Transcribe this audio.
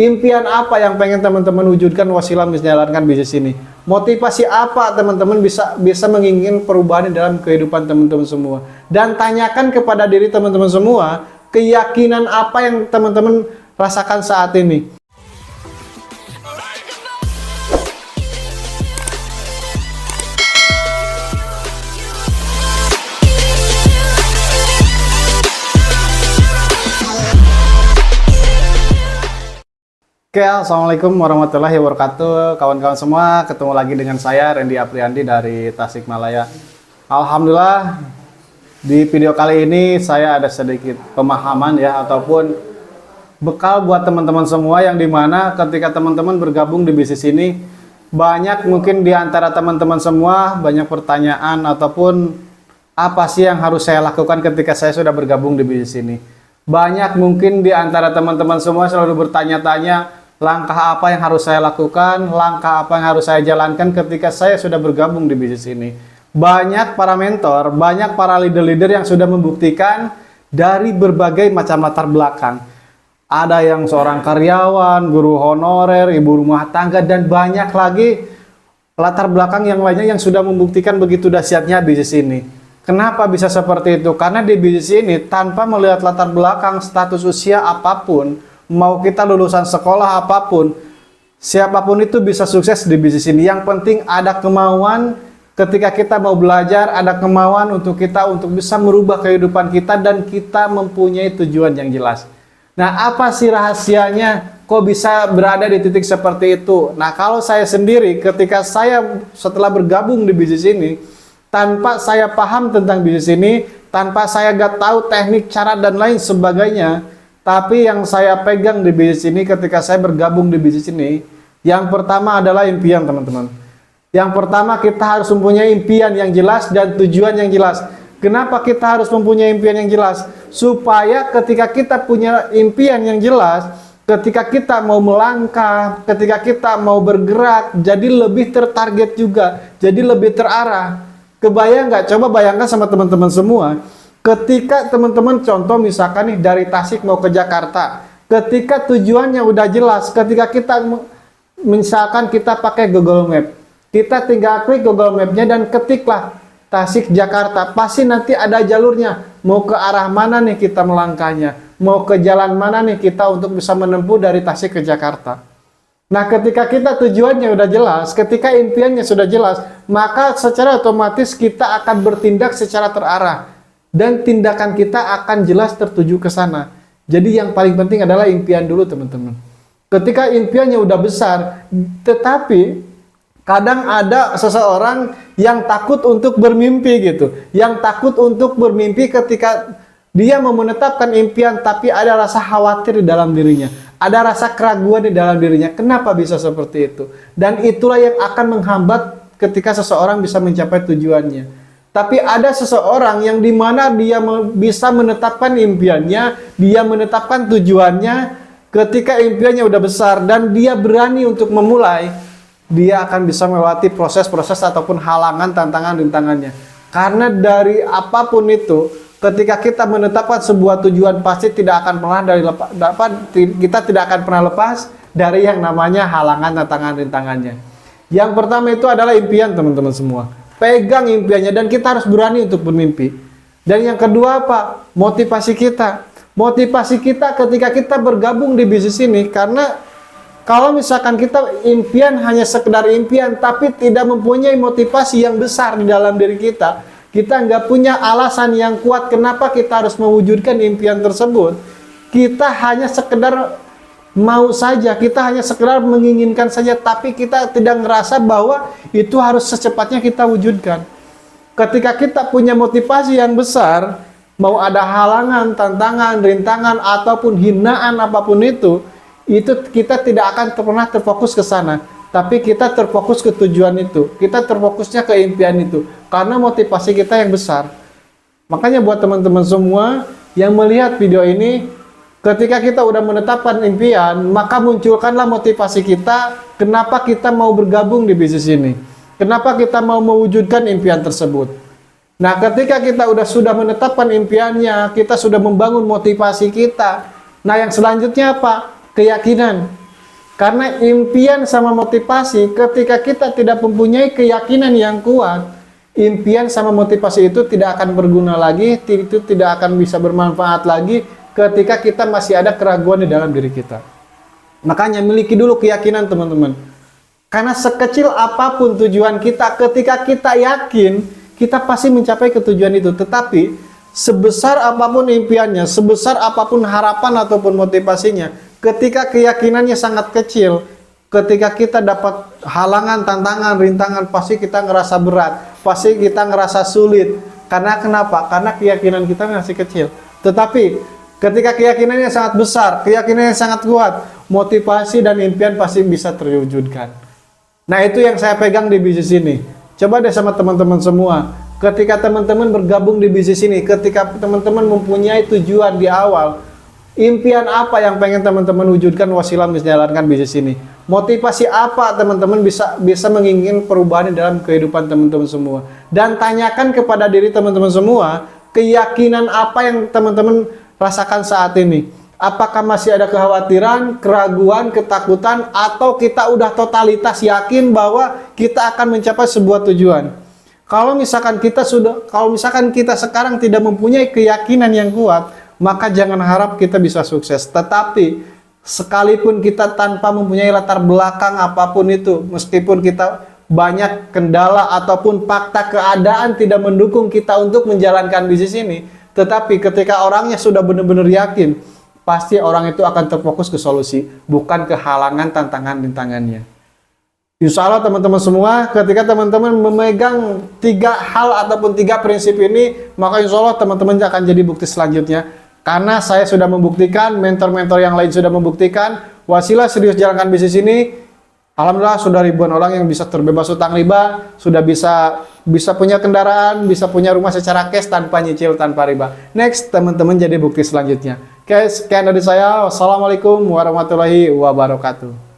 Impian apa yang pengen teman-teman wujudkan wasilah menjalankan bisnis ini? Motivasi apa teman-teman bisa menginginkan perubahan dalam kehidupan teman-teman semua? Dan tanyakan kepada diri teman-teman semua, keyakinan apa yang teman-teman rasakan saat ini? Oke, assalamualaikum warahmatullahi wabarakatuh, kawan-kawan semua. Ketemu lagi dengan saya Randy Apriandi dari Tasikmalaya. Alhamdulillah, di video kali ini saya ada sedikit pemahaman ya, ataupun bekal buat teman-teman semua, yang dimana ketika teman-teman bergabung di bisnis ini, banyak mungkin di antara teman-teman semua banyak pertanyaan ataupun apa sih yang harus saya lakukan ketika saya sudah bergabung di bisnis ini. Banyak mungkin di antara teman-teman semua selalu bertanya-tanya, langkah apa yang harus saya lakukan, langkah apa yang harus saya jalankan ketika saya sudah bergabung di bisnis ini. Banyak para mentor, banyak para leader-leader yang sudah membuktikan dari berbagai macam latar belakang. Ada yang seorang karyawan, guru honorer, ibu rumah tangga, dan banyak lagi latar belakang yang lainnya yang sudah membuktikan begitu dahsyatnya bisnis ini. Kenapa bisa seperti itu? Karena di bisnis ini tanpa melihat latar belakang, status usia apapun, mau kita lulusan sekolah apapun, siapapun itu bisa sukses di bisnis ini. Yang penting ada kemauan ketika kita mau belajar, ada kemauan untuk kita untuk bisa merubah kehidupan kita, dan kita mempunyai tujuan yang jelas. Nah, apa sih rahasianya kok bisa berada di titik seperti itu? Nah, kalau saya sendiri ketika saya setelah bergabung di bisnis ini, tanpa saya paham tentang bisnis ini, tanpa saya gak tahu teknik, cara, dan lain sebagainya, tapi yang saya pegang di bisnis ini ketika saya bergabung di bisnis ini, yang pertama adalah impian, teman-teman. Yang pertama, kita harus mempunyai impian yang jelas dan tujuan yang jelas. Kenapa kita harus mempunyai impian yang jelas? Supaya ketika kita punya impian yang jelas, ketika kita mau melangkah, ketika kita mau bergerak, jadi lebih tertarget juga, jadi lebih terarah. Kebayang nggak? Coba bayangkan sama teman-teman semua. Ketika teman-teman contoh misalkan nih dari Tasik mau ke Jakarta, ketika tujuannya udah jelas, ketika kita misalkan kita pakai Google Map, kita tinggal klik Google Map-nya dan ketiklah Tasik Jakarta, pasti nanti ada jalurnya, mau ke arah mana nih kita melangkahnya, mau ke jalan mana nih kita untuk bisa menempuh dari Tasik ke Jakarta. Nah, ketika kita tujuannya udah jelas, ketika impiannya sudah jelas, maka secara otomatis kita akan bertindak secara terarah. Dan tindakan kita akan jelas tertuju ke sana. Jadi yang paling penting adalah impian dulu, teman-teman. Ketika impiannya udah besar, tetapi kadang ada seseorang yang takut untuk bermimpi gitu. Yang takut untuk bermimpi ketika dia mau menetapkan impian, tapi ada rasa khawatir di dalam dirinya. Ada rasa keraguan di dalam dirinya. Kenapa bisa seperti itu? Dan itulah yang akan menghambat ketika seseorang bisa mencapai tujuannya. Tapi ada seseorang yang dimana dia bisa menetapkan impiannya, dia menetapkan tujuannya, ketika impiannya udah besar dan dia berani untuk memulai, dia akan bisa melewati proses-proses ataupun halangan, tantangan, rintangannya. Karena dari apapun itu, ketika kita menetapkan sebuah tujuan, pasti tidak akan pernah kita tidak akan pernah lepas dari yang namanya halangan, tantangan, rintangannya. Yang pertama itu adalah impian, teman-teman semua. Pegang impiannya dan kita harus berani untuk bermimpi. Dan yang kedua apa? Motivasi kita. Motivasi kita ketika kita bergabung di bisnis ini, karena kalau misalkan kita impian hanya sekedar impian tapi tidak mempunyai motivasi yang besar di dalam diri kita, kita nggak punya alasan yang kuat kenapa kita harus mewujudkan impian tersebut. Kita hanya sekedar mau saja, kita hanya sekedar menginginkan saja, tapi kita tidak ngerasa bahwa itu harus secepatnya kita wujudkan. Ketika kita punya motivasi yang besar, mau ada halangan, tantangan, rintangan, ataupun hinaan apapun itu kita tidak akan pernah terfokus ke sana. Tapi kita terfokus ke tujuan itu, kita terfokusnya ke impian itu, karena motivasi kita yang besar. Makanya buat teman-teman semua yang melihat video ini, ketika kita udah menetapkan impian, maka munculkanlah motivasi kita, kenapa kita mau bergabung di bisnis ini. Kenapa kita mau mewujudkan impian tersebut. Nah, ketika kita sudah menetapkan impiannya, kita sudah membangun motivasi kita. Nah, yang selanjutnya apa? Keyakinan. Karena impian sama motivasi, ketika kita tidak mempunyai keyakinan yang kuat, impian sama motivasi itu tidak akan berguna lagi, itu tidak akan bisa bermanfaat lagi ketika kita masih ada keraguan di dalam diri kita. Makanya miliki dulu keyakinan teman-teman. Karena sekecil apapun tujuan kita, ketika kita yakin, kita pasti mencapai ketujuan itu. Tetapi sebesar apapun impiannya, sebesar apapun harapan ataupun motivasinya, ketika keyakinannya sangat kecil, ketika kita dapat halangan, tantangan, rintangan, pasti kita ngerasa berat, pasti kita ngerasa sulit. Karena kenapa? Karena keyakinan kita masih kecil. Tetapi ketika keyakinannya sangat besar, keyakinannya sangat kuat, motivasi dan impian pasti bisa terwujudkan. Nah, itu yang saya pegang di bisnis ini. Coba deh sama teman-teman semua, ketika teman-teman bergabung di bisnis ini, ketika teman-teman mempunyai tujuan di awal, impian apa yang pengen teman-teman wujudkan wasilah menjalankan bisnis ini? Motivasi apa teman-teman bisa menginginkan perubahan dalam kehidupan teman-teman semua? Dan tanyakan kepada diri teman-teman semua, keyakinan apa yang teman-teman rasakan saat ini? Apakah masih ada kekhawatiran, keraguan, ketakutan, atau kita udah totalitas yakin bahwa kita akan mencapai sebuah tujuan? Kalau misalkan kita sekarang tidak mempunyai keyakinan yang kuat, maka jangan harap kita bisa sukses. Tetapi sekalipun kita tanpa mempunyai latar belakang apapun itu, meskipun kita banyak kendala ataupun fakta keadaan tidak mendukung kita untuk menjalankan bisnis ini, tetapi ketika orangnya sudah benar-benar yakin, pasti orang itu akan terfokus ke solusi, bukan ke halangan, tantangan, rintangannya. Insya Allah teman-teman semua, ketika teman-teman memegang 3 hal ataupun 3 prinsip ini, maka insya Allah teman-teman akan jadi bukti selanjutnya. Karena saya sudah membuktikan, mentor-mentor yang lain sudah membuktikan, wasilah serius jalankan bisnis ini, alhamdulillah sudah ribuan orang yang bisa terbebas hutang riba, sudah bisa punya kendaraan, bisa punya rumah secara cash tanpa nyicil, tanpa riba. Next, teman-teman jadi bukti selanjutnya. Oke, sekian dari saya. Wassalamualaikum warahmatullahi wabarakatuh.